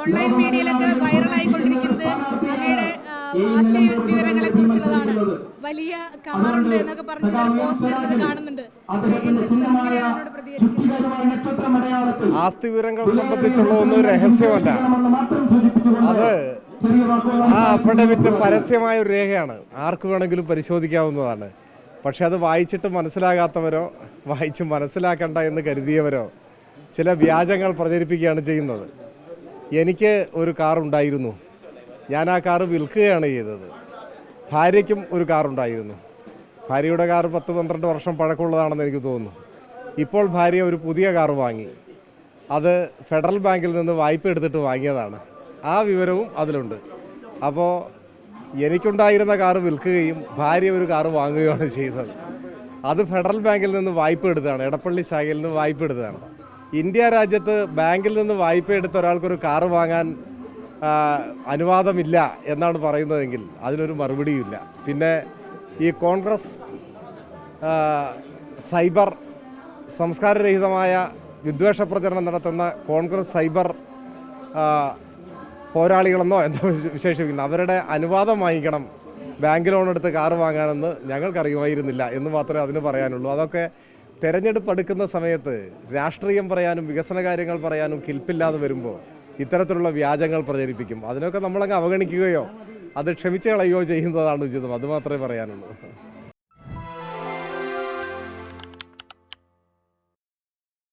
Online മീഡിയയിലൊക്കെ വൈറലായിക്കൊണ്ടിരിക്കുന്നത് അങ്ങയുടെ ആസ്തി വിവരങ്ങളെ കുറിച്ചുള്ളതാണ്. വലിയ കാറുണ്ട് എന്നൊക്കെ പറഞ്ഞിട്ട് പോസ്റ്റർ കാണുന്നുണ്ട്. ആസ്തി വിവരങ്ങൾ സംബന്ധിച്ചുള്ള ഒന്നും രഹസ്യമല്ല. അത് ആ അഫിഡവിറ്റ് പരസ്യമായ ഒരു രേഖയാണ്, ആർക്ക് വേണമെങ്കിലും പരിശോധിക്കാവുന്നതാണ്. പക്ഷെ അത് വായിച്ചിട്ട് മനസ്സിലാകാത്തവരോ വായിച്ച് മനസ്സിലാക്കണ്ട എന്ന് കരുതിയവരോ ചില വ്യാജങ്ങൾ പ്രചരിപ്പിക്കുകയാണ് ചെയ്യുന്നത്. എനിക്ക് ഒരു കാറുണ്ടായിരുന്നു, ഞാൻ ആ കാറ് വിൽക്കുകയാണ് ചെയ്തത്. ഭാര്യയ്ക്കും ഒരു കാറുണ്ടായിരുന്നു. ഭാര്യയുടെ കാർ 10-12 വർഷം പഴക്കമുള്ളതാണെന്ന് എനിക്ക് തോന്നുന്നു. ഇപ്പോൾ ഭാര്യ ഒരു പുതിയ കാർ വാങ്ങി. അത് ഫെഡറൽ ബാങ്കിൽ നിന്ന് വായ്പ എടുത്തിട്ട് വാങ്ങിയതാണ്. ആ വിവരവും അതിലുണ്ട്. അപ്പോൾ എനിക്കുണ്ടായിരുന്ന കാറ് വിൽക്കുകയും ഭാര്യ ഒരു കാറ് വാങ്ങുകയാണ് ചെയ്തത്. അത് ഫെഡറൽ ബാങ്കിൽ നിന്ന് വായ്പ എടുത്തതാണ്, എടപ്പള്ളി ശാഖയിൽ നിന്ന് വായ്പ എടുത്തതാണ്. ഇന്ത്യ രാജ്യത്ത് ബാങ്കിൽ നിന്ന് വായ്പ എടുത്ത ഒരാൾക്കൊരു കാറ് വാങ്ങാൻ അനുവാദമില്ല എന്നാണ് പറയുന്നതെങ്കിൽ അതിനൊരു മറുപടിയുമില്ല. പിന്നെ ഈ കോൺഗ്രസ് സൈബർ സംസ്കാരരഹിതമായ വിദ്വേഷ പ്രചരണം നടത്തുന്ന കോൺഗ്രസ് സൈബർ പോരാളികളെന്നോ എന്താ വിശേഷിപ്പിക്കുന്നത്, അവരുടെ അനുവാദം വാങ്ങിക്കണം ബാങ്ക് ലോൺ എടുത്ത് കാറ് വാങ്ങാനെന്ന് ഞങ്ങൾക്കറിയുമായിരുന്നില്ല എന്ന് മാത്രമേ അതിന് പറയാനുള്ളൂ. അതൊക്കെ തെരഞ്ഞെടുപ്പ് എടുക്കുന്ന സമയത്ത് രാഷ്ട്രീയം പറയാനും വികസന കാര്യങ്ങൾ പറയാനും കിൽപ്പില്ലാതെ വരുമ്പോൾ ഇത്തരത്തിലുള്ള വ്യാജങ്ങൾ പ്രചരിപ്പിക്കും. അതിനൊക്കെ നമ്മളങ്ങ് അവഗണിക്കുകയോ അത് ക്ഷമിച്ച് കളയുകയോ ചെയ്യുന്നതാണ് ഉചിതം. അതുമാത്രമേ പറയാനുള്ളൂ.